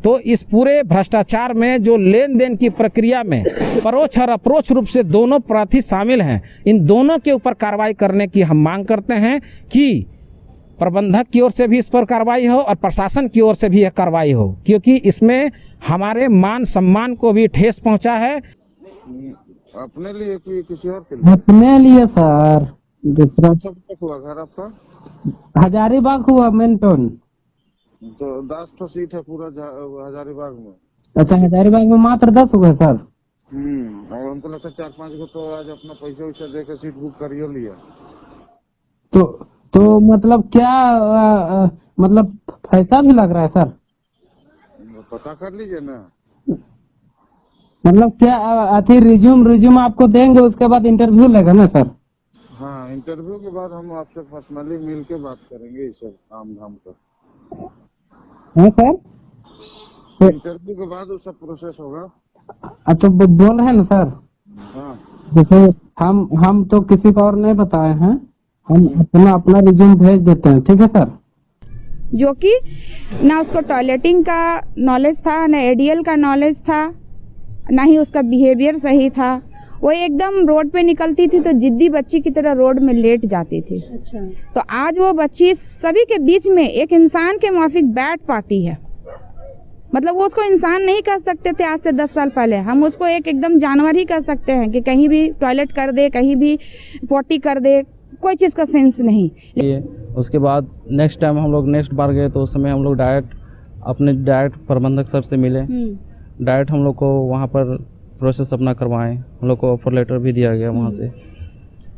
तो इस पूरे भ्रष्टाचार में जो लेन देन की प्रक्रिया में परोक्ष और अप्रोक्ष रूप से दोनों प्रार्थी शामिल हैं, इन दोनों के ऊपर कार्रवाई करने की हम मांग करते हैं कि प्रबंधक की ओर से भी इस पर कार्रवाई हो और प्रशासन की ओर से भी यह कार्रवाई हो, क्योंकि इसमें हमारे मान सम्मान को भी ठेस पहुंचा है। अपने लिए कि किसी और के लिए? अपने लिए सर। दूसरा सब तक हुआ घर आपका? हजारीबाग हुआ मेन टाउन। तो 10 तो सीट है पूरा हजारीबाग में। अच्छा, हजारीबाग में मात्र 10 हुए सर। और हमको लगता है 4-5 को तो आज अपना पैसा वैसा देकर सीट बुक करिए लिया। तो मतलब क्या मतलब पैसा भी लग रहा है सर? पता कर लीजिए ना। मतलब क्या अथी रिज्यूम आपको देंगे, उसके बाद इंटरव्यू लेगा ना सर? हाँ, इंटरव्यू के बाद हम आपसे पर्सनली मिल के बात करेंगे इस सब काम धाम का। हाँ सर, इंटरव्यू के बाद वो सब प्रोसेस होगा। अच्छा, बोल रहे हैं ना सर? हाँ, जैसे हम तो किसी को और नहीं बताए हैं, हम अपना रिज्यूम भेज देते हैं, ठीक है सर? जो कि ना उसको टॉयलेटिंग का नॉलेज था, ना एडीएल का नॉलेज था, ना ही उसका बिहेवियर सही था। वो एकदम रोड पे निकलती थी तो जिद्दी बच्ची की तरह रोड में लेट जाती थी। अच्छा। तो आज वो बच्ची सभी के बीच में एक इंसान के माफिक बैठ पाती है। मतलब वो उसको इंसान नहीं कह सकते थे आज से 10 साल पहले, हम उसको एकदम जानवर ही कह सकते हैं कि कहीं भी टॉयलेट कर दे, कहीं भी पोटी कर दे, कोई चीज़ का सेंस नहीं। उसके बाद नेक्स्ट टाइम हम लोग नेक्स्ट बार गए तो उस समय हम लोग डायरेक्ट प्रबंधक सर से मिले। डायरेक्ट हम लोग को वहाँ पर प्रोसेस अपना करवाएं, हम लोग को ऑफर लेटर भी दिया गया वहाँ से।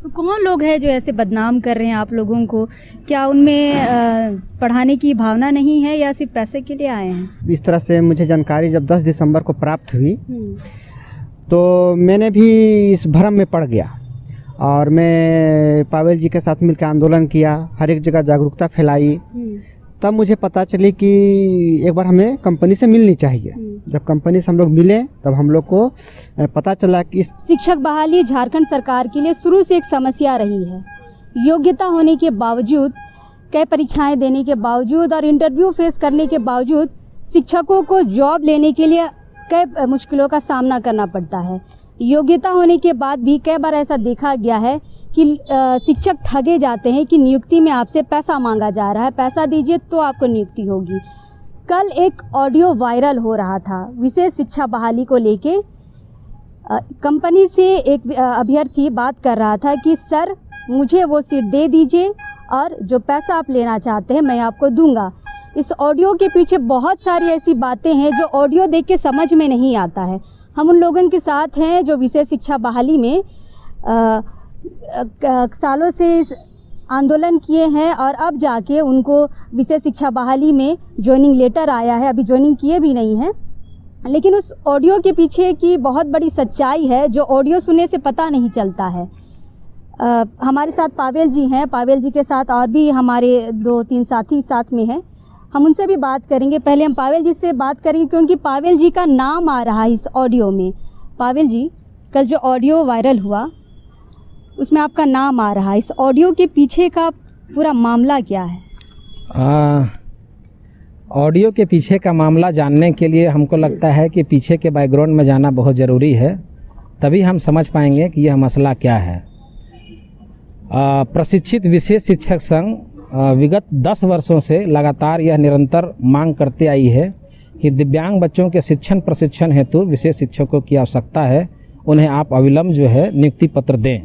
तो कौन लोग हैं जो ऐसे बदनाम कर रहे हैं आप लोगों को? क्या उनमें पढ़ाने की भावना नहीं है या सिर्फ पैसे के लिए आए हैं? इस तरह से मुझे जानकारी जब 10 दिसंबर को प्राप्त हुई तो मैंने भी इस भ्रम में पड़ गया और मैं पावेल जी के साथ मिलकर आंदोलन किया, हर एक जगह जागरूकता फैलाई। तब मुझे पता चली कि एक बार हमें कंपनी से मिलनी चाहिए। जब कंपनी से हम लोग मिले तब हम लोग को पता चला कि शिक्षक बहाली झारखंड सरकार के लिए शुरू से एक समस्या रही है। योग्यता होने के बावजूद, कई परीक्षाएं देने के बावजूद और इंटरव्यू फेस करने के बावजूद शिक्षकों को जॉब लेने के लिए कई मुश्किलों का सामना करना पड़ता है। योग्यता होने के बाद भी कई बार ऐसा देखा गया है कि शिक्षक ठगे जाते हैं कि नियुक्ति में आपसे पैसा मांगा जा रहा है, पैसा दीजिए तो आपको नियुक्ति होगी। कल एक ऑडियो वायरल हो रहा था विशेष शिक्षा बहाली को लेके। कंपनी से एक अभ्यर्थी बात कर रहा था कि सर मुझे वो सीट दे दीजिए और जो पैसा आप लेना चाहते हैं मैं आपको दूंगा। इस ऑडियो के पीछे बहुत सारी ऐसी बातें हैं जो ऑडियो देख के समझ में नहीं आता है। हम उन लोगों के साथ हैं जो विशेष शिक्षा बहाली में सालों से आंदोलन किए हैं और अब जाके उनको विशेष शिक्षा बहाली में ज्वाइनिंग लेटर आया है। अभी ज्वाइनिंग किए भी नहीं हैं, लेकिन उस ऑडियो के पीछे की बहुत बड़ी सच्चाई है जो ऑडियो सुनने से पता नहीं चलता है। हमारे साथ पावेल जी हैं, पावेल जी के साथ और भी हमारे 2-3 साथी साथ में हैं, हम उनसे भी बात करेंगे। पहले हम पावेल जी से बात करेंगे क्योंकि पावेल जी का नाम आ रहा है इस ऑडियो में। पावेल जी, कल जो ऑडियो वायरल हुआ उसमें आपका नाम आ रहा है, इस ऑडियो के पीछे का पूरा मामला क्या है? ऑडियो के पीछे का मामला जानने के लिए हमको लगता है कि पीछे के बैकग्राउंड में जाना बहुत ज़रूरी है, तभी हम समझ पाएंगे कि यह मसला क्या है। प्रशिक्षित विशेष शिक्षक संघ विगत 10 वर्षों से लगातार यह निरंतर मांग करते आई है कि दिव्यांग बच्चों के शिक्षण प्रशिक्षण हेतु विशेष शिक्षकों की आवश्यकता है, उन्हें आप अविलंब जो है नियुक्ति पत्र दें।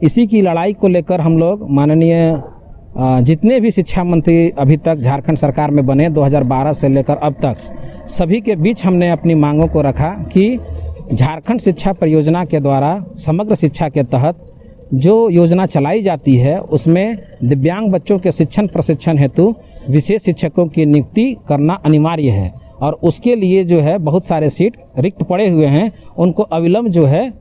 इसी की लड़ाई को लेकर हम लोग माननीय जितने भी शिक्षा मंत्री अभी तक झारखंड सरकार में बने 2012 से लेकर अब तक, सभी के बीच हमने अपनी मांगों को रखा कि झारखंड शिक्षा परियोजना के द्वारा समग्र शिक्षा के तहत जो योजना चलाई जाती है उसमें दिव्यांग बच्चों के शिक्षण प्रशिक्षण हेतु विशेष शिक्षकों की नियुक्ति करना अनिवार्य है और उसके लिए जो है बहुत सारे सीट रिक्त पड़े हुए हैं, उनको अविलंब जो है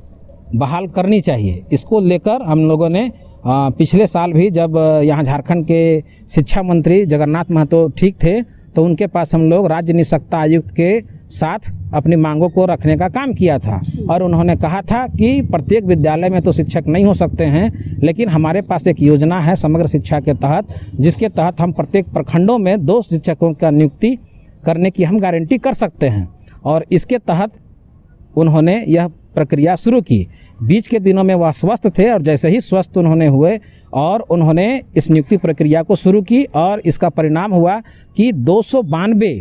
बहाल करनी चाहिए। इसको लेकर हम लोगों ने पिछले साल भी जब यहाँ झारखंड के शिक्षा मंत्री जगन्नाथ महतो ठीक थे तो उनके पास हम लोग राज्य निष्पक्षता आयुक्त के साथ अपनी मांगों को रखने का काम किया था और उन्होंने कहा था कि प्रत्येक विद्यालय में तो शिक्षक नहीं हो सकते हैं, लेकिन हमारे पास एक योजना है समग्र शिक्षा के तहत, जिसके तहत हम प्रत्येक प्रखंडों में 2 शिक्षकों का नियुक्ति करने की हम गारंटी कर सकते हैं। और इसके तहत उन्होंने यह प्रक्रिया शुरू की। बीच के दिनों में वह स्वस्थ थे और जैसे ही स्वस्थ उन्होंने हुए और उन्होंने इस नियुक्ति प्रक्रिया को शुरू की और इसका परिणाम हुआ कि 292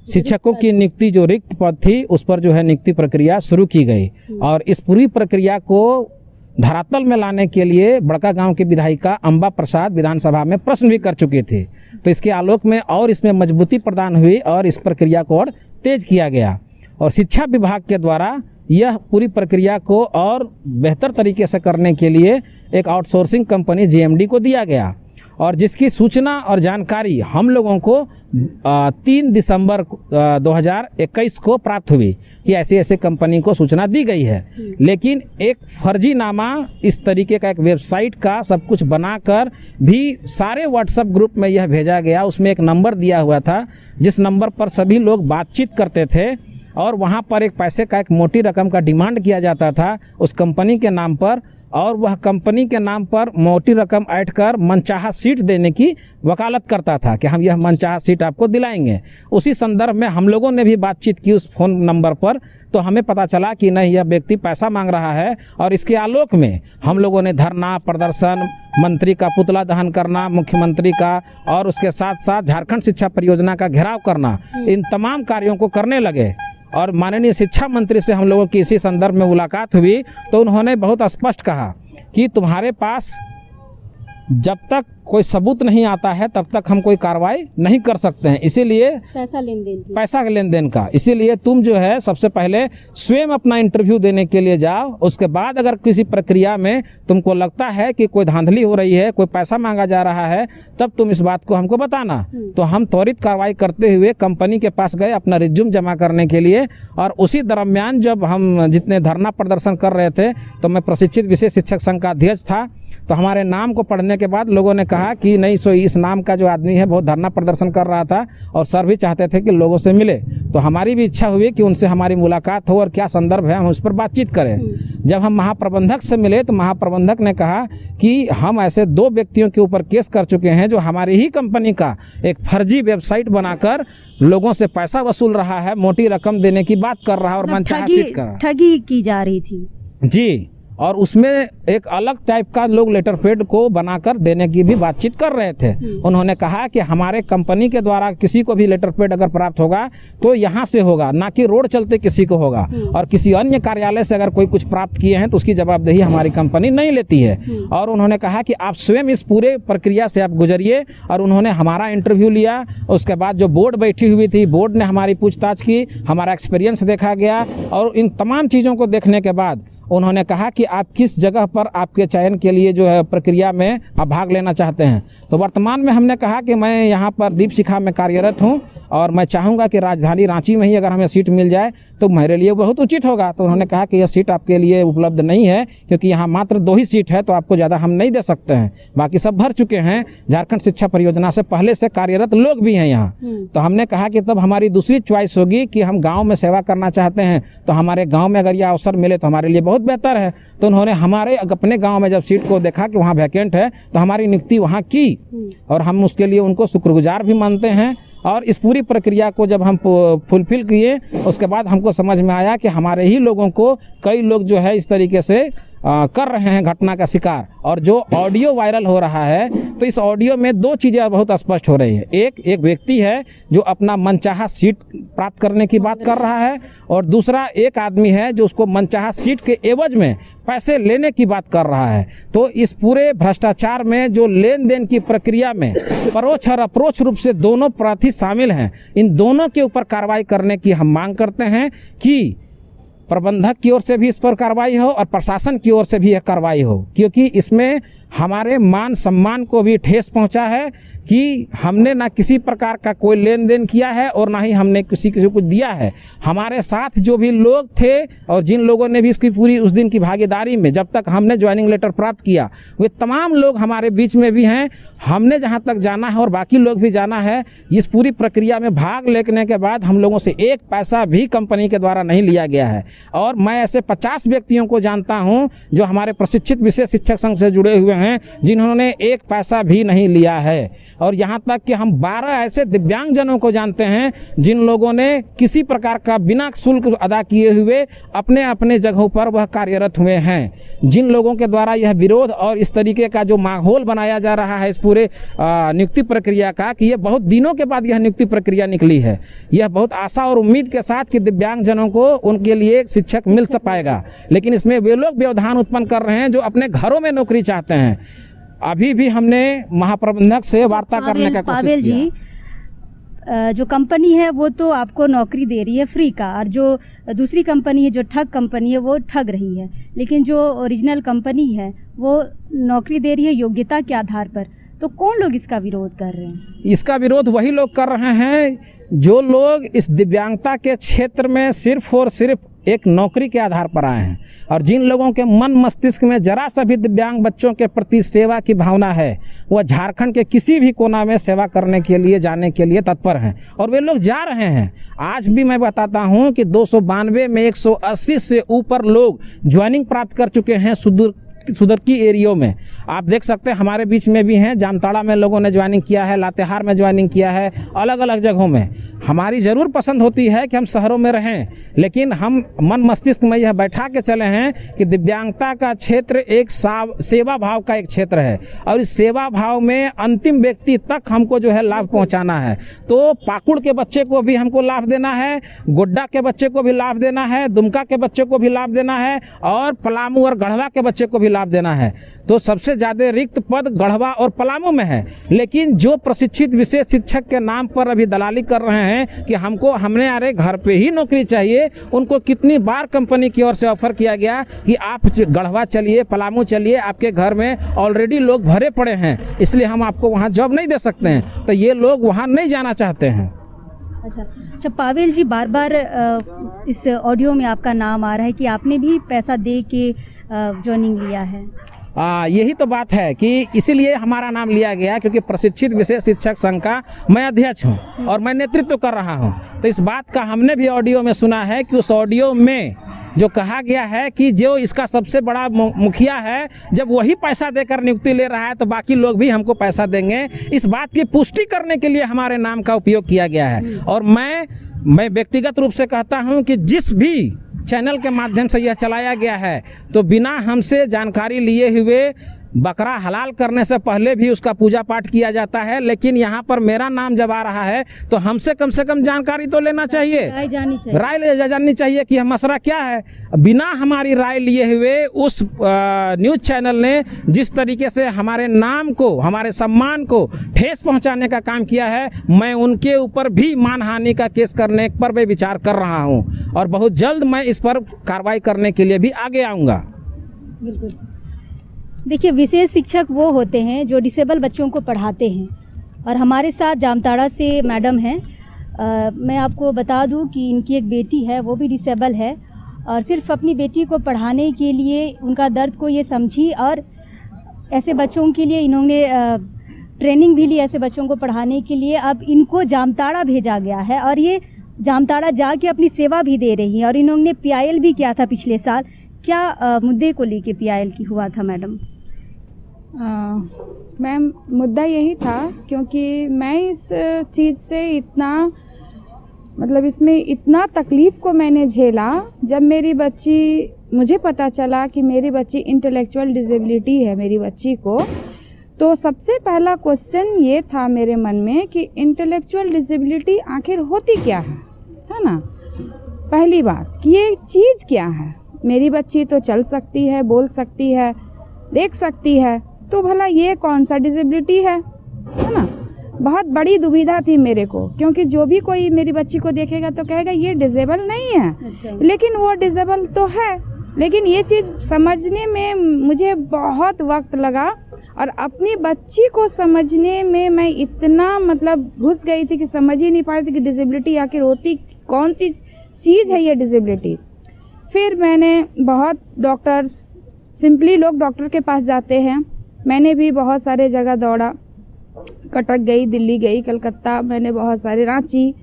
शिक्षकों की नियुक्ति जो रिक्त पद थी उस पर जो है नियुक्ति प्रक्रिया शुरू की गई। और इस पूरी प्रक्रिया को धरातल में लाने के लिए बड़का गांव के विधायिका अंबा प्रसाद विधानसभा में प्रश्न भी कर चुके थे। तो इसके आलोक में और इसमें मजबूती प्रदान हुई और इस प्रक्रिया को और तेज किया गया। और शिक्षा विभाग के द्वारा यह पूरी प्रक्रिया को और बेहतर तरीके से करने के लिए एक आउटसोर्सिंग कंपनी जीएमडी को दिया गया और जिसकी सूचना और जानकारी हम लोगों को 3 दिसंबर 2021 को प्राप्त हुई कि ऐसे ऐसे कंपनी को सूचना दी गई है। लेकिन एक फर्जीनामा इस तरीके का एक वेबसाइट का सब कुछ बनाकर भी सारे व्हाट्सएप ग्रुप में यह भेजा गया। उसमें एक नंबर दिया हुआ था जिस नंबर पर सभी लोग बातचीत करते थे और वहाँ पर एक पैसे का एक मोटी रकम का डिमांड किया जाता था उस कंपनी के नाम पर और वह कंपनी के नाम पर मोटी रकम ऐड कर मनचाहा सीट देने की वकालत करता था कि हम यह मनचाहा सीट आपको दिलाएंगे। उसी संदर्भ में हम लोगों ने भी बातचीत की उस फ़ोन नंबर पर, तो हमें पता चला कि नहीं, यह व्यक्ति पैसा मांग रहा है। और इसके आलोक में हम लोगों ने धरना प्रदर्शन, मंत्री का पुतला दहन करना, मुख्यमंत्री का, और उसके साथ साथ झारखंड शिक्षा परियोजना का घेराव करना, इन तमाम कार्यों को करने लगे। और माननीय शिक्षा मंत्री से हम लोगों की इसी संदर्भ में मुलाकात हुई तो उन्होंने बहुत स्पष्ट कहा कि तुम्हारे पास जब तक कोई सबूत नहीं आता है तब तक हम कोई कार्रवाई नहीं कर सकते हैं। इसीलिए पैसा लेन देन का इसीलिए तुम जो है सबसे पहले स्वयं अपना इंटरव्यू देने के लिए जाओ। उसके बाद अगर किसी प्रक्रिया में तुमको लगता है कि कोई धांधली हो रही है, कोई पैसा मांगा जा रहा है, तब तुम इस बात को हमको बताना। तो हम त्वरित कार्रवाई करते हुए कंपनी के पास गए अपना रिज्यूम जमा करने के लिए। और उसी दरमियान जब हम जितने धरना प्रदर्शन कर रहे थे तो मैं प्रशिक्षित विशेष शिक्षक संघ का अध्यक्ष था। तो हमारे नाम को पढ़ने के बाद लोगों ने कहा कि नहीं, सो इस नाम का जो आदमी है बहुत धरना प्रदर्शन कर रहा था और सर भी चाहते थे कि लोगों से मिले। तो हमारी भी इच्छा हुई कि उनसे हमारी मुलाकात हो और क्या संदर्भ है हम उस पर बातचीत करें। जब हम महाप्रबंधक से मिले तो महाप्रबंधक ने कहा कि हम ऐसे 2 व्यक्तियों के ऊपर केस कर चुके हैं जो हमारी ही कंपनी का एक फर्जी वेबसाइट बनाकर लोगों से पैसा वसूल रहा है, मोटी रकम देने की बात कर रहा है और मनचाहा सीट कर रहा है, ठगी की जा रही थी जी। और उसमें एक अलग टाइप का लोग लेटर पैड को बनाकर देने की भी बातचीत कर रहे थे। उन्होंने कहा कि हमारे कंपनी के द्वारा किसी को भी लेटर पैड अगर प्राप्त होगा तो यहाँ से होगा, ना कि रोड चलते किसी को होगा। और किसी अन्य कार्यालय से अगर कोई कुछ प्राप्त किए हैं तो उसकी जवाबदेही हमारी कंपनी नहीं लेती है। और उन्होंने कहा कि आप स्वयं इस पूरे प्रक्रिया से आप गुजरिए। और उन्होंने हमारा इंटरव्यू लिया। उसके बाद जो बोर्ड बैठी हुई थी, बोर्ड ने हमारी पूछताछ की, हमारा एक्सपीरियंस देखा गया। और इन तमाम चीज़ों को देखने के बाद उन्होंने कहा कि आप किस जगह पर आपके चयन के लिए जो है प्रक्रिया में आप भाग लेना चाहते हैं। तो वर्तमान में हमने कहा कि मैं यहाँ पर दीप शिखा में कार्यरत हूँ और मैं चाहूँगा कि राजधानी रांची में ही अगर हमें सीट मिल जाए तो मेरे लिए बहुत उचित होगा। तो उन्होंने कहा कि यह सीट आपके लिए उपलब्ध नहीं है क्योंकि यहाँ मात्र 2 ही सीट है, तो आपको ज़्यादा हम नहीं दे सकते हैं, बाकी सब भर चुके हैं। झारखंड शिक्षा परियोजना से पहले से कार्यरत लोग भी हैं यहाँ। तो हमने कहा कि तब हमारी दूसरी चॉइस होगी कि हम गाँव में सेवा करना चाहते हैं, तो हमारे गाँव में अगर यह अवसर मिले तो हमारे लिए बहुत बेहतर है। तो उन्होंने हमारे अपने गाँव में जब सीट को देखा कि वहाँ वैकेंट है तो हमारी नियुक्ति वहाँ की और हम उसके लिए उनको शुक्रगुजार भी मानते हैं। और इस पूरी प्रक्रिया को जब हम फुलफिल किए उसके बाद हमको समझ में आया कि हमारे ही लोगों को कई लोग जो है इस तरीके से कर रहे हैं घटना का शिकार। और जो ऑडियो वायरल हो रहा है तो इस ऑडियो में 2 चीज़ें बहुत स्पष्ट हो रही है। एक व्यक्ति है जो अपना मनचाहा सीट प्राप्त करने की बात कर रहा है और दूसरा एक आदमी है जो उसको मनचाहा सीट के एवज में पैसे लेने की बात कर रहा है। तो इस पूरे भ्रष्टाचार में जो लेन देन की प्रक्रिया में परोक्ष और अप्रोक्ष रूप से दोनों प्रार्थी शामिल हैं, इन दोनों के ऊपर कार्रवाई करने की हम मांग करते हैं कि प्रबंधक की ओर से भी इस पर कार्रवाई हो और प्रशासन की ओर से भी यह कार्रवाई हो, क्योंकि इसमें हमारे मान सम्मान को भी ठेस पहुंचा है कि हमने ना किसी प्रकार का कोई लेन देन किया है और ना ही हमने किसी को दिया है। हमारे साथ जो भी लोग थे और जिन लोगों ने भी इसकी पूरी उस दिन की भागीदारी में जब तक हमने ज्वाइनिंग लेटर प्राप्त किया, वे तमाम लोग हमारे बीच में भी हैं। हमने जहां तक जाना है और बाकी लोग भी जाना है, इस पूरी प्रक्रिया में भाग लेने के बाद हम लोगों से 1 पैसा भी कंपनी के द्वारा नहीं लिया गया है। और मैं ऐसे 50 व्यक्तियों को जानता हूं जो हमारे प्रशिक्षित विशेष शिक्षक संघ से जुड़े हुए हैं जिन्होंने एक पैसा भी नहीं लिया है। और यहाँ तक कि हम 12 ऐसे दिव्यांगजनों को जानते हैं जिन लोगों ने किसी प्रकार का बिना शुल्क अदा किए हुए अपने अपने जगहों पर वह कार्यरत हुए हैं। जिन लोगों के द्वारा यह विरोध और इस तरीके का जो माहौल बनाया जा रहा है इस पूरे नियुक्ति प्रक्रिया का, कि यह बहुत दिनों के बाद यह नियुक्ति प्रक्रिया निकली है, यह बहुत आशा और उम्मीद के साथ कि दिव्यांगजनों को उनके लिए एक शिक्षक मिल पाएगा, लेकिन इसमें वे लोग व्यवधान उत्पन्न कर रहे हैं जो अपने घरों में नौकरी चाहते हैं। अभी भी हमने महाप्रबंधक से वार्ता करने का कोशिश पावेल किया। जी, जो कंपनी है वो तो आपको नौकरी दे रही है फ्री का, और जो दूसरी कंपनी है जो ठग कंपनी है वो ठग रही है, लेकिन जो ओरिजिनल कंपनी है वो नौकरी दे रही है योग्यता के आधार पर। तो कौन लोग इसका विरोध कर रहे हैं? इसका विरोध वही लोग कर रहे हैं जो लोग इस दिव्यांगता के क्षेत्र में सिर्फ और सिर्फ एक नौकरी के आधार पर आए हैं, और जिन लोगों के मन मस्तिष्क में जरा सा भी दिव्यांग बच्चों के प्रति सेवा की भावना है, वह झारखंड के किसी भी कोना में सेवा करने के लिए जाने के लिए तत्पर हैं, और वे लोग जा रहे हैं। आज भी मैं बताता हूं कि 292 में 180 से ऊपर लोग ज्वाइनिंग प्राप्त कर चुके हैं सुदूर की एरियो में। आप देख सकते हैं हमारे बीच में भी हैं, जामताड़ा में लोगों ने ज्वाइनिंग किया है, लातेहार में ज्वाइनिंग किया है, अलग अलग जगहों में। हमारी ज़रूर पसंद होती है कि हम शहरों में रहें, लेकिन हम मन मस्तिष्क में यह बैठा के चले हैं कि दिव्यांगता का क्षेत्र एक सेवा भाव का एक क्षेत्र है, और इस सेवा भाव में अंतिम व्यक्ति तक हमको जो है लाभ पहुंचाना है। तो पाकुड़ के बच्चे को भी हमको लाभ देना है, गोड्डा के बच्चे को भी लाभ देना है, दुमका के बच्चे को भी लाभ देना है, और पलामू और गढ़वा के बच्चे को भी लाभ देना है। तो सबसे ज्यादा रिक्त पद गढ़वा और पलामू में है, लेकिन जो प्रशिक्षित विशेष शिक्षक के नाम पर अभी दलाली कर रहे हैं कि हमने अरे घर पे ही नौकरी चाहिए, उनको कितनी बार कंपनी की ओर से ऑफर किया गया कि आप गढ़वा चलिए, पलामू चलिए, आपके घर में ऑलरेडी लोग भरे पड़े हैं, इसलिए हम आपको वहाँ जॉब नहीं दे सकते हैं। तो ये लोग वहाँ नहीं जाना चाहते हैं। अच्छा पावेल जी, बार बार इस ऑडियो में आपका नाम आ रहा है कि आपने भी पैसा दे के ज्वाइनिंग लिया है। यही तो बात है कि इसीलिए हमारा नाम लिया गया, क्योंकि प्रशिक्षित विशेष शिक्षक संघ का मैं अध्यक्ष हूं और मैं नेतृत्व कर रहा हूं। तो इस बात का हमने भी ऑडियो में सुना है कि उस ऑडियो में जो कहा गया है कि जो इसका सबसे बड़ा मुखिया है, जब वही पैसा देकर नियुक्ति ले रहा है तो बाकी लोग भी हमको पैसा देंगे। इस बात की पुष्टि करने के लिए हमारे नाम का उपयोग किया गया है। और मैं व्यक्तिगत रूप से कहता हूं कि जिस भी चैनल के माध्यम से यह चलाया गया है, तो बिना हमसे जानकारी लिए हुए बकरा हलाल करने से पहले भी उसका पूजा पाठ किया जाता है, लेकिन यहाँ पर मेरा नाम जब आ रहा है तो हमसे कम से कम जानकारी तो लेना चाहिए, राय जाननी चाहिए कि हम मसला क्या है। बिना हमारी राय लिए हुए उस न्यूज़ चैनल ने जिस तरीके से हमारे नाम को, हमारे सम्मान को ठेस पहुँचाने का काम किया है, मैं उनके ऊपर भी मानहानि का केस करने पर मैं विचार कर रहा हूँ, और बहुत जल्द मैं इस पर कार्रवाई करने के लिए भी आगे आऊँगा। बिल्कुल। देखिए, विशेष शिक्षक वो होते हैं जो डिसेबल बच्चों को पढ़ाते हैं, और हमारे साथ जामताड़ा से मैडम हैं। मैं आपको बता दूं कि इनकी एक बेटी है, वो भी डिसेबल है, और सिर्फ अपनी बेटी को पढ़ाने के लिए उनका दर्द को ये समझी, और ऐसे बच्चों के लिए इन्होंने ट्रेनिंग भी ली, ऐसे बच्चों को पढ़ाने के लिए। अब इनको जामताड़ा भेजा गया है, और ये जामताड़ा जाके अपनी सेवा भी दे रही है, और इन्होंने PIL भी किया था पिछले साल। क्या मुद्दे को लेके PIL की हुआ था मैडम? मैम, मुद्दा यही था क्योंकि मैं इस चीज़ से इतना, मतलब इसमें इतना तकलीफ़ को मैंने झेला जब मेरी बच्ची, मुझे पता चला कि मेरी बच्ची इंटेलेक्चुअल डिसेबिलिटी है मेरी बच्ची को। तो सबसे पहला क्वेश्चन ये था मेरे मन में कि इंटेलेक्चुअल डिसेबिलिटी आखिर होती क्या है ना। पहली बात कि ये चीज़ क्या है। मेरी बच्ची तो चल सकती है, बोल सकती है, देख सकती है, तो भला ये कौन सा डिसेबिलिटी है ना। बहुत बड़ी दुविधा थी मेरे को, क्योंकि जो भी कोई मेरी बच्ची को देखेगा तो कहेगा ये डिसेबल नहीं है। अच्छा। लेकिन वो डिसेबल तो है। लेकिन ये चीज़ समझने में मुझे बहुत वक्त लगा, और अपनी बच्ची को समझने में मैं इतना मतलब घुस गई थी कि समझ ही नहीं पा रही थी कि डिसेबिलिटी आखिर होती कौन सी चीज़ है ये डिसेबिलिटी। फिर मैंने बहुत डॉक्टर्स, सिंपली लोग डॉक्टर के पास जाते हैं, मैंने भी बहुत सारे जगह दौड़ा, कटक गई, दिल्ली गई, कलकत्ता, मैंने बहुत सारे, रांची,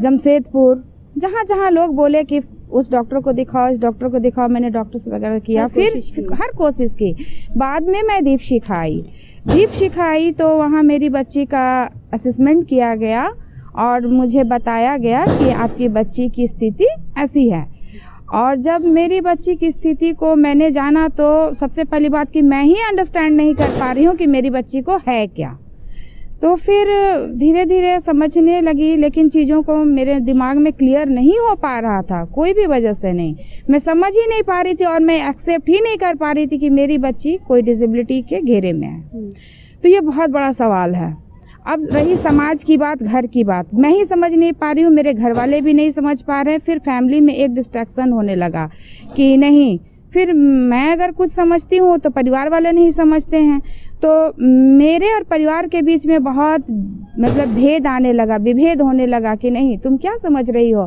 जमशेदपुर, जहाँ जहाँ लोग बोले कि उस डॉक्टर को दिखाओ, इस डॉक्टर को दिखाओ, मैंने डॉक्टर्स वगैरह किया, फिर हर कोशिश की। बाद में मैं दीपशिखा आई तो वहाँ मेरी बच्ची का असेसमेंट किया गया और मुझे बताया गया कि आपकी बच्ची की स्थिति ऐसी है। और जब मेरी बच्ची की स्थिति को मैंने जाना तो सबसे पहली बात कि मैं ही अंडरस्टैंड नहीं कर पा रही हूँ कि मेरी बच्ची को है क्या। तो फिर धीरे धीरे समझने लगी, लेकिन चीज़ों को मेरे दिमाग में क्लियर नहीं हो पा रहा था, कोई भी वजह से नहीं। मैं समझ ही नहीं पा रही थी और मैं एक्सेप्ट ही नहीं कर पा रही थी कि मेरी बच्ची कोई डिसेबिलिटी के घेरे में है। तो ये बहुत बड़ा सवाल है। अब रही समाज की बात, घर की बात, मैं ही समझ नहीं पा रही हूँ, मेरे घर वाले भी नहीं समझ पा रहे हैं। फिर फैमिली में एक डिस्ट्रैक्शन होने लगा कि नहीं, फिर मैं अगर कुछ समझती हूँ तो परिवार वाले नहीं समझते हैं। तो मेरे और परिवार के बीच में बहुत मतलब भेद आने लगा, विभेद होने लगा कि नहीं तुम क्या समझ रही हो,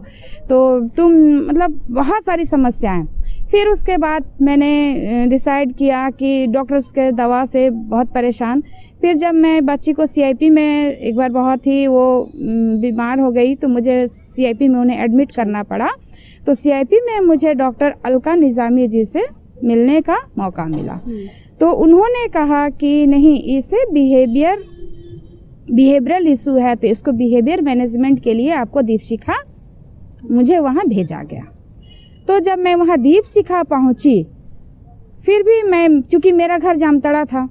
तो तुम मतलब बहुत सारी समस्याएं। फिर उसके बाद मैंने डिसाइड किया कि डॉक्टर्स के दवा से बहुत परेशान। फिर जब मैं बच्ची को सीआईपी में एक बार बहुत ही वो बीमार हो गई तो मुझे सीआईपी में उन्हें एडमिट करना पड़ा। तो सीआईपी में मुझे डॉक्टर अलका निज़ामी जी से मिलने का मौका मिला। तो उन्होंने कहा कि नहीं, इसे बिहेवियरल इशू है, तो इसको बिहेवियर मैनेजमेंट के लिए आपको दीपशिखा, मुझे वहाँ भेजा गया। तो जब मैं वहाँ दीपशिखा पहुँची, फिर भी मैं, चूँकि मेरा घर जामतड़ा था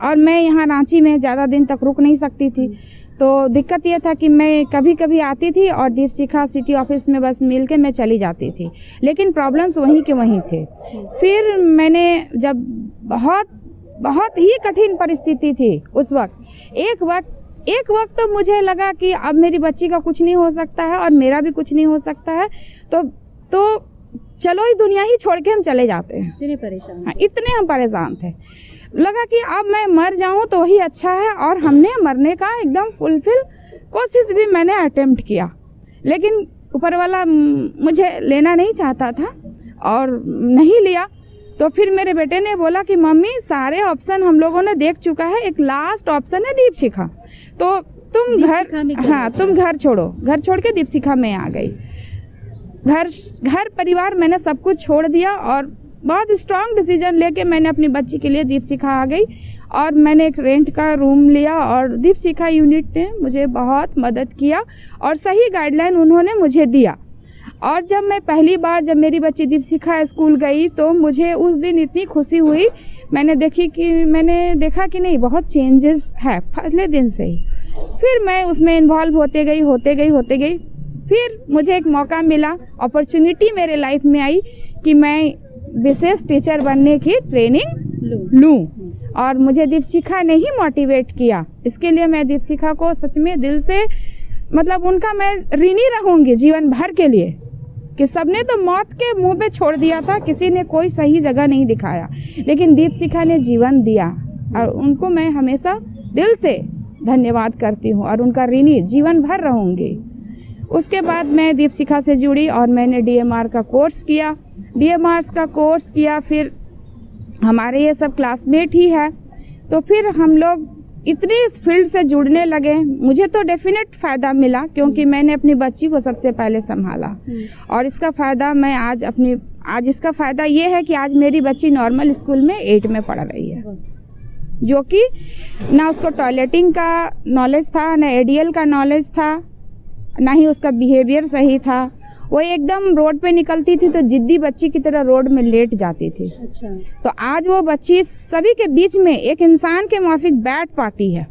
और मैं यहाँ रांची में ज़्यादा दिन तक रुक नहीं सकती थी, तो दिक्कत ये था कि मैं कभी कभी आती थी और दीपशिखा सिटी ऑफिस में बस मिल के मैं चली जाती थी, लेकिन प्रॉब्लम्स वहीं के वहीं थे। फिर मैंने जब बहुत ही कठिन परिस्थिति थी उस वक्त, एक वक्त तो मुझे लगा कि अब मेरी बच्ची का कुछ नहीं हो सकता है और मेरा भी कुछ नहीं हो सकता है, तो चलो इस दुनिया ही छोड़ के हम चले जाते हैं। इतने परेशान, हाँ, इतने हम परेशान थे। लगा कि अब मैं मर जाऊं तो वही अच्छा है, और हमने मरने का एकदम फुलफिल कोशिश भी मैंने अटेम्प्ट किया, लेकिन ऊपर वाला मुझे लेना नहीं चाहता था और नहीं लिया। तो फिर मेरे बेटे ने बोला कि मम्मी सारे ऑप्शन हम लोगों ने देख चुका है, एक लास्ट ऑप्शन है दीपशिखा, तो तुम घर छोड़ो। घर छोड़ के दीपशिखा में आ गई। घर परिवार मैंने सब कुछ छोड़ दिया और बहुत स्ट्रांग डिसीजन लेके मैंने अपनी बच्ची के लिए दीपशिखा आ गई और मैंने एक रेंट का रूम लिया और दीपशिखा यूनिट ने मुझे बहुत मदद किया और सही गाइडलाइन उन्होंने मुझे दिया। और जब मैं पहली बार जब मेरी बच्ची दीपशिखा स्कूल गई तो मुझे उस दिन इतनी खुशी हुई, मैंने देखा कि नहीं बहुत चेंजेस है पहले दिन से ही। फिर मैं उसमें इन्वॉल्व होते गई। फिर मुझे एक मौका मिला, अपॉर्चुनिटी मेरे लाइफ में आई कि मैं विशेष टीचर बनने की ट्रेनिंग लूं और मुझे दीपशिखा ने ही मोटिवेट किया। इसके लिए मैं दीपशिखा को सच में दिल से मतलब उनका मैं ऋणी रहूंगी जीवन भर के लिए कि सबने तो मौत के मुंह पे छोड़ दिया था, किसी ने कोई सही जगह नहीं दिखाया, लेकिन दीपशिखा ने जीवन दिया और उनको मैं हमेशा दिल से धन्यवाद करती हूँ और उनका ऋणी जीवन भर रहूंगी। उसके बाद मैं दीपशिखा से जुड़ी और मैंने डीएमआर का कोर्स किया। फिर हमारे ये सब क्लासमेट ही है, तो फिर हम लोग इतने इस फील्ड से जुड़ने लगे। मुझे तो डेफिनेट फ़ायदा मिला क्योंकि मैंने अपनी बच्ची को सबसे पहले संभाला और इसका फ़ायदा मैं आज इसका फ़ायदा ये है कि आज मेरी बच्ची नॉर्मल स्कूल में 8 में पढ़ रही है, जो कि ना उसको टॉयलेटिंग का नॉलेज था, ना एडीएल का नॉलेज था, ना ही उसका बिहेवियर सही था। वो एकदम रोड पे निकलती थी तो जिद्दी बच्ची की तरह रोड में लेट जाती थी। अच्छा। तो आज वो बच्ची सभी के बीच में एक इंसान के माफिक बैठ पाती है।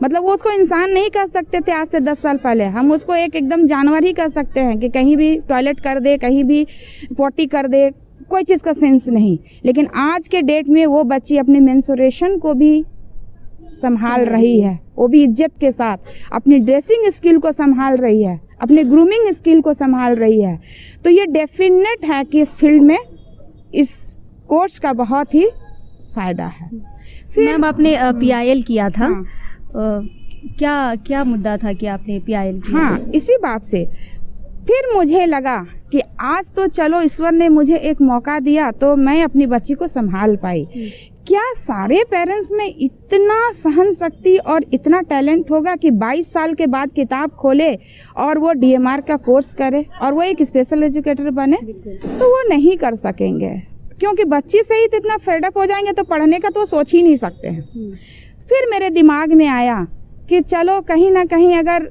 मतलब वो उसको इंसान नहीं कह सकते थे आज से 10 साल पहले, हम उसको एकदम जानवर ही कह सकते हैं कि कहीं भी टॉयलेट कर दे, कहीं भी पोटी कर दे, कोई चीज़ का सेंस नहीं। लेकिन आज के डेट में वो बच्ची अपनी मेंस्ट्रुएशन को भी संभाल रही है, वो भी इज्जत के साथ, अपनी ड्रेसिंग स्किल को संभाल रही है, अपने ग्रूमिंग स्किल को संभाल रही है। तो ये डेफिनेट है कि इस फील्ड में इस कोर्स का बहुत ही फायदा है। फिर मैम आपने पीआईएल किया था। हाँ। क्या मुद्दा था कि आपने पीआईएल किया? हाँ, इसी बात से फिर मुझे लगा कि आज तो चलो ईश्वर ने मुझे एक मौका दिया तो मैं अपनी बच्ची को संभाल पाई। क्या सारे पेरेंट्स में इतना सहन शक्ति और इतना टैलेंट होगा कि 22 साल के बाद किताब खोले और वो DMR का कोर्स करे और वो एक स्पेशल एजुकेटर बने? तो वो नहीं कर सकेंगे, क्योंकि बच्ची से ही तो इतना फेडअप हो जाएंगे तो पढ़ने का तो सोच ही नहीं सकते हैं। फिर मेरे दिमाग में आया कि चलो कहीं ना कहीं अगर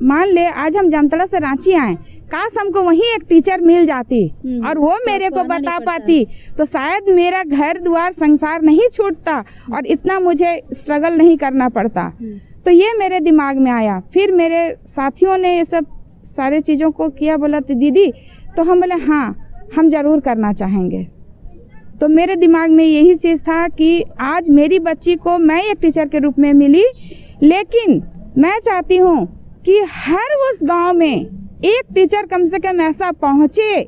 मान ले आज हम जामताड़ा से रांची आए, काश हमको वहीं एक टीचर मिल जाती और वो मेरे को बता पाती तो शायद मेरा घर द्वार संसार नहीं छूटता और इतना मुझे स्ट्रगल नहीं करना पड़ता। तो ये मेरे दिमाग में आया। फिर मेरे साथियों ने ये सब सारे चीज़ों को किया, बोला दीदी, तो हम बोले हाँ हम ज़रूर करना चाहेंगे। तो मेरे दिमाग में यही चीज़ था कि आज मेरी बच्ची को मैं एक टीचर के रूप में मिली, लेकिन मैं चाहती हूँ कि हर उस गांव में एक टीचर कम से कम ऐसा पहुँचे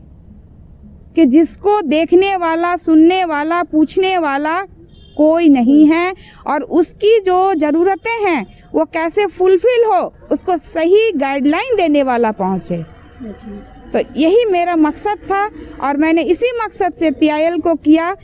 कि जिसको देखने वाला, सुनने वाला, पूछने वाला कोई नहीं है और उसकी जो ज़रूरतें हैं वो कैसे फुलफिल हो उसको सही गाइडलाइन देने वाला पहुँचे। तो यही मेरा मकसद था और मैंने इसी मकसद से PIL को किया।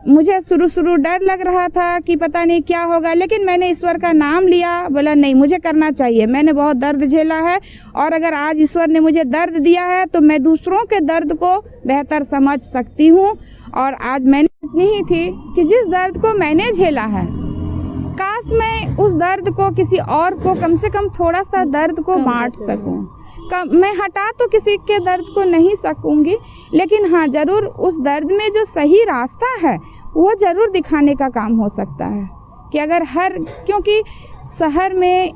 मुझे शुरू डर लग रहा था कि पता नहीं क्या होगा, लेकिन मैंने ईश्वर का नाम लिया, बोला नहीं मुझे करना चाहिए। मैंने बहुत दर्द झेला है और अगर आज ईश्वर ने मुझे दर्द दिया है तो मैं दूसरों के दर्द को बेहतर समझ सकती हूँ। और आज मैंने इतनी ही थी कि जिस दर्द को मैंने झेला है, काश मैं उस दर्द को किसी और को कम से कम थोड़ा सा दर्द को बांट सकूं। मैं हटा तो किसी के दर्द को नहीं सकूंगी, लेकिन हाँ ज़रूर उस दर्द में जो सही रास्ता है वो ज़रूर दिखाने का काम हो सकता है। कि अगर क्योंकि शहर में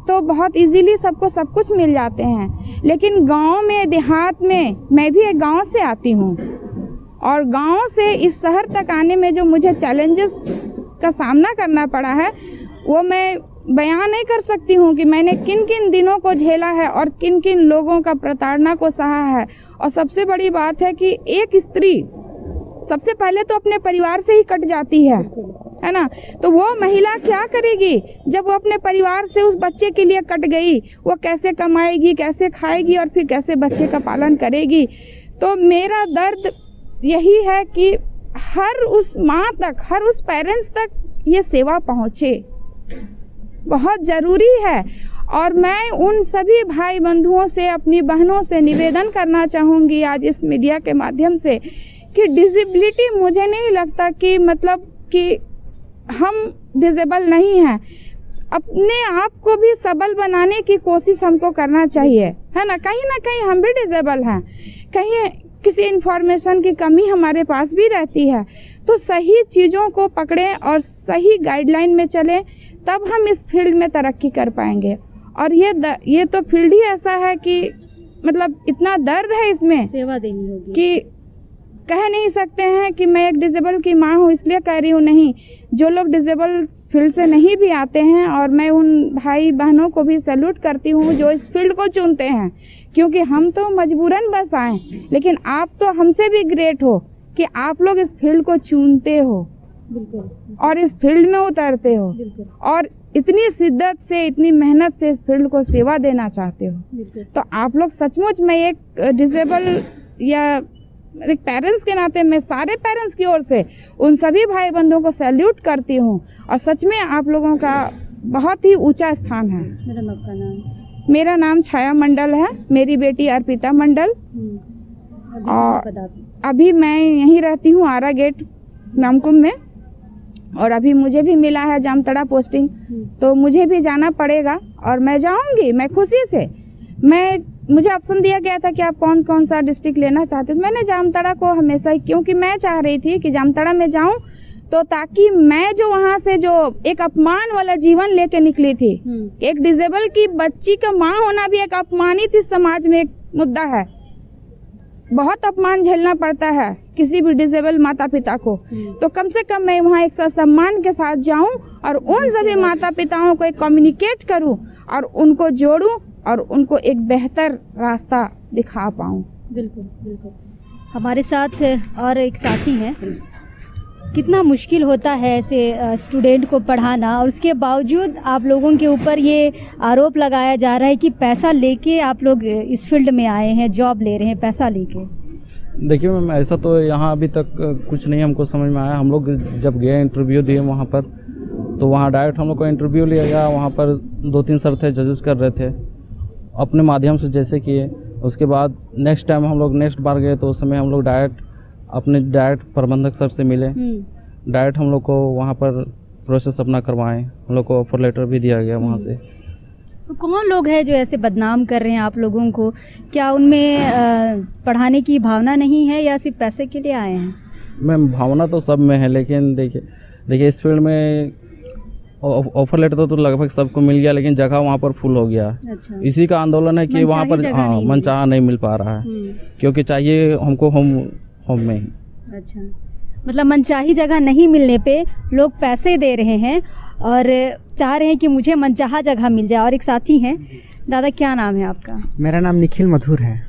तो बहुत इजीली सबको सब कुछ मिल जाते हैं, लेकिन गांव में, देहात में, मैं भी एक गांव से आती हूँ और गांव से इस शहर तक आने में जो मुझे चैलेंजेस का सामना करना पड़ा है वो मैं बयान नहीं कर सकती हूँ कि मैंने किन किन दिनों को झेला है और किन किन लोगों का प्रताड़ना को सहा है। और सबसे बड़ी बात है कि एक स्त्री सबसे पहले तो अपने परिवार से ही कट जाती है ना। तो वो महिला क्या करेगी जब वो अपने परिवार से उस बच्चे के लिए कट गई? वो कैसे कमाएगी, कैसे खाएगी और फिर कैसे बच्चे का पालन करेगी? तो मेरा दर्द यही है कि हर उस माँ तक, हर उस पेरेंट्स तक ये सेवा पहुँचे, बहुत ज़रूरी है। और मैं उन सभी भाई बंधुओं से, अपनी बहनों से निवेदन करना चाहूँगी आज इस मीडिया के माध्यम से कि डिसेबिलिटी मुझे नहीं लगता कि मतलब कि हम डिसेबल नहीं हैं। अपने आप को भी सबल बनाने की कोशिश हमको करना चाहिए, है ना कहीं हम भी डिसेबल हैं, कहीं किसी इन्फॉर्मेशन की कमी हमारे पास भी रहती है। तो सही चीज़ों को पकड़ें और सही गाइडलाइन में चलें, तब हम इस फील्ड में तरक्की कर पाएंगे। और ये तो फील्ड ही ऐसा है कि मतलब इतना दर्द है इसमें, सेवा देनी होगी कि कह नहीं सकते हैं कि मैं एक डिसेबल की माँ हूँ इसलिए कह रही हूँ। नहीं, जो लोग डिसेबल फील्ड से नहीं भी आते हैं, और मैं उन भाई बहनों को भी सैल्यूट करती हूँ जो इस फील्ड को चुनते हैं, क्योंकि हम तो मजबूरन बस आए, लेकिन आप तो हमसे भी ग्रेट हो कि आप लोग इस फील्ड को चुनते हो और इस फील्ड में उतरते हो और इतनी शिद्दत से, इतनी मेहनत से इस फील्ड को सेवा देना चाहते हो। तो आप लोग सचमुच, मैं एक डिसेबल या एक पेरेंट्स के नाते मैं सारे पेरेंट्स की ओर से उन सभी भाई बंधुओं को सैल्यूट करती हूँ और सच में आप लोगों का बहुत ही ऊंचा स्थान है। मैडम आपका नाम? मेरा नाम छाया मंडल है, मेरी बेटी अर्पिता मंडल। और अभी मैं यहीं रहती हूँ आरा गेट नामकुम में, और अभी मुझे भी मिला है जामताड़ा पोस्टिंग, तो मुझे भी जाना पड़ेगा और मैं जाऊंगी, मैं खुशी से। मुझे ऑप्शन दिया गया था कि आप कौन कौन सा डिस्ट्रिक्ट लेना चाहते थे। मैंने जामताड़ा को हमेशा ही, क्योंकि मैं चाह रही थी कि जामताड़ा में जाऊं तो ताकि मैं जो वहाँ से जो एक अपमान वाला जीवन लेके निकली थी, एक डिसेबल की बच्ची का माँ होना भी एक अपमानित इस समाज में एक मुद्दा है। बहुत अपमान झेलना पड़ता है किसी भी डिसेबल माता पिता को, तो कम से कम मैं वहाँ एक सम्मान के साथ जाऊं और उन सभी माता पिताओं को एक कम्युनिकेट करूं और उनको जोड़ूं और उनको एक बेहतर रास्ता दिखा पाऊं। बिल्कुल बिल्कुल। हमारे साथ और एक साथी हैं, कितना मुश्किल होता है ऐसे स्टूडेंट को पढ़ाना, और उसके बावजूद आप लोगों के ऊपर ये आरोप लगाया जा रहा है कि पैसा लेके आप लोग इस फील्ड में आए हैं, जॉब ले रहे हैं पैसा लेके। देखिए मैम, ऐसा तो यहाँ अभी तक कुछ नहीं हमको समझ में आया। हम लोग जब गए इंटरव्यू दिए वहाँ पर, तो वहाँ डायरेक्ट हम लोग को इंटरव्यू लिया गया। वहाँ पर 2-3 सर थे, जजेस कर रहे थे अपने माध्यम से जैसे किए। उसके बाद नेक्स्ट टाइम हम लोग नेक्स्ट बार गए तो उस समय हम लोग डायरेक्ट प्रबंधक सर से मिले। डायरेक्ट हम लोग को वहाँ पर प्रोसेस अपना करवाएं। हम लोग को ऑफर लेटर भी दिया गया वहाँ से। तो कौन लोग हैं जो ऐसे बदनाम कर रहे हैं आप लोगों को? क्या उनमें पढ़ाने की भावना नहीं है या सिर्फ पैसे के लिए आए हैं? मैम, भावना तो सब में है, लेकिन देखिए इस फील्ड में ऑफर लेटर तो लगभग सबको मिल गया, लेकिन जगह वहाँ पर फुल हो गया। अच्छा। इसी का आंदोलन है कि वहाँ पर मनचाहा नहीं मिल पा रहा है, क्योंकि चाहिए हमको होम में ही। अच्छा, मतलब मनचाही जगह नहीं मिलने पे लोग पैसे दे रहे हैं और चाह रहे हैं कि मुझे मनचाहा जगह मिल जाए। और एक साथी हैं, दादा क्या नाम है आपका? मेरा नाम निखिल मधुर है।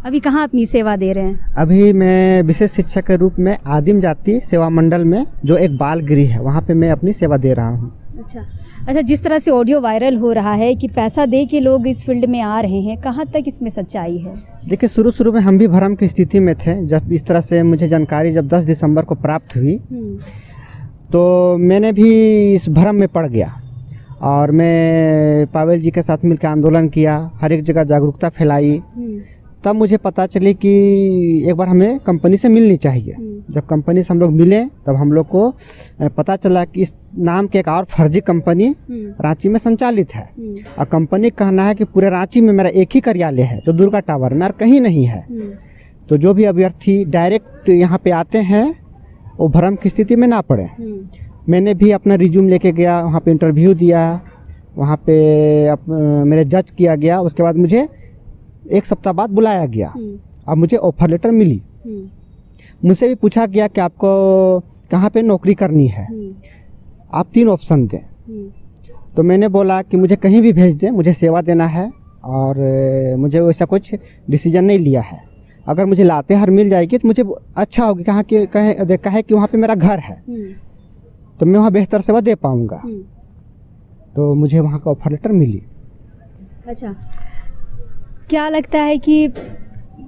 अभी कहाँ अपनी सेवा दे रहे हैं? अभी मैं विशेष शिक्षक के रूप में आदिम जाति सेवा मंडल में जो एक बाल गृह है वहाँ पे मैं अपनी सेवा दे रहा हूँ। अच्छा, जिस तरह से ऑडियो वायरल हो रहा है कि पैसा दे के लोग इस फील्ड में आ रहे हैं, कहाँ तक इसमें सच्चाई है? देखिए, शुरू में हम भी भ्रम की स्थिति में थे। जब इस तरह से मुझे जानकारी जब 10 दिसंबर को प्राप्त हुई तो मैंने भी इस भ्रम में पड़ गया और मैं पावेल जी के साथ मिलकर आंदोलन किया, हर एक जगह जागरूकता फैलाई। तब मुझे पता चली कि एक बार हमें कंपनी से मिलनी चाहिए। जब कंपनी से हम लोग मिले तब हम लोग को पता चला कि इस नाम के एक और फर्जी कंपनी रांची में संचालित है और कंपनी का कहना है कि पूरे रांची में मेरा एक ही कार्यालय है जो दुर्गा टावर में, और कहीं नहीं है। तो जो भी अभ्यर्थी डायरेक्ट यहाँ पे आते हैं वो भ्रम की स्थिति में ना पड़े। मैंने भी अपना रिज्यूम लेके गया, वहाँ पे इंटरव्यू दिया, वहाँ पे मेरे जज किया गया। उसके बाद मुझे 1 सप्ताह बाद बुलाया गया। अब मुझे ऑफर लेटर मिली। मुझसे भी पूछा गया कि आपको कहाँ पे नौकरी करनी है, आप 3 ऑप्शन दें। तो मैंने बोला कि मुझे कहीं भी भेज दें, मुझे सेवा देना है और मुझे वैसा कुछ डिसीजन नहीं लिया है। अगर मुझे लातेहार मिल जाएगी तो मुझे अच्छा होगी, कहे कि वहाँ पे मेरा घर है तो मैं वहाँ बेहतर सेवा दे पाऊँगा। तो मुझे वहाँ का ऑफर लेटर मिली। अच्छा, क्या लगता है कि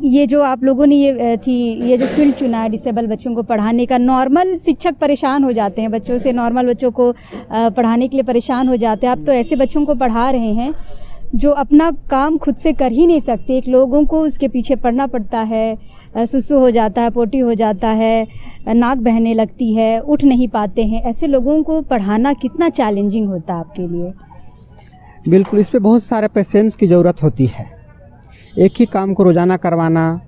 ये जो आप लोगों ने ये जो फील्ड चुना है डिसेबल बच्चों को पढ़ाने का, नॉर्मल शिक्षक परेशान हो जाते हैं बच्चों से, नॉर्मल बच्चों को पढ़ाने के लिए परेशान हो जाते हैं। आप तो ऐसे बच्चों को पढ़ा रहे हैं जो अपना काम खुद से कर ही नहीं सकते, एक लोगों को उसके पीछे पढ़ना पड़ता है, सुसु हो जाता है, पोटी हो जाता है, नाक बहने लगती है, उठ नहीं पाते हैं। ऐसे लोगों को पढ़ाना कितना चैलेंजिंग होता है आपके लिए? बिल्कुल, इस पे बहुत सारे पेशेंस की ज़रूरत होती है। एक ही काम को रोज़ाना करवाना,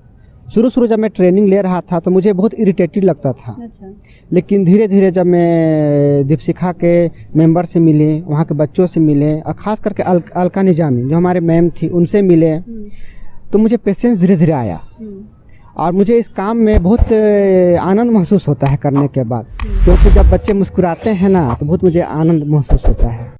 शुरू जब मैं ट्रेनिंग ले रहा था तो मुझे बहुत इरिटेटिव लगता था। अच्छा। लेकिन धीरे धीरे जब मैं दीपशिखा के मेंबर से मिले, वहाँ के बच्चों से मिले और ख़ास करके अलका निजामी जो हमारे मैम थी उनसे मिले, तो मुझे पेशेंस धीरे धीरे आया और मुझे इस काम में बहुत आनंद महसूस होता है करने के बाद। क्योंकि जब बच्चे मुस्कुराते हैं ना तो बहुत मुझे आनंद महसूस होता है।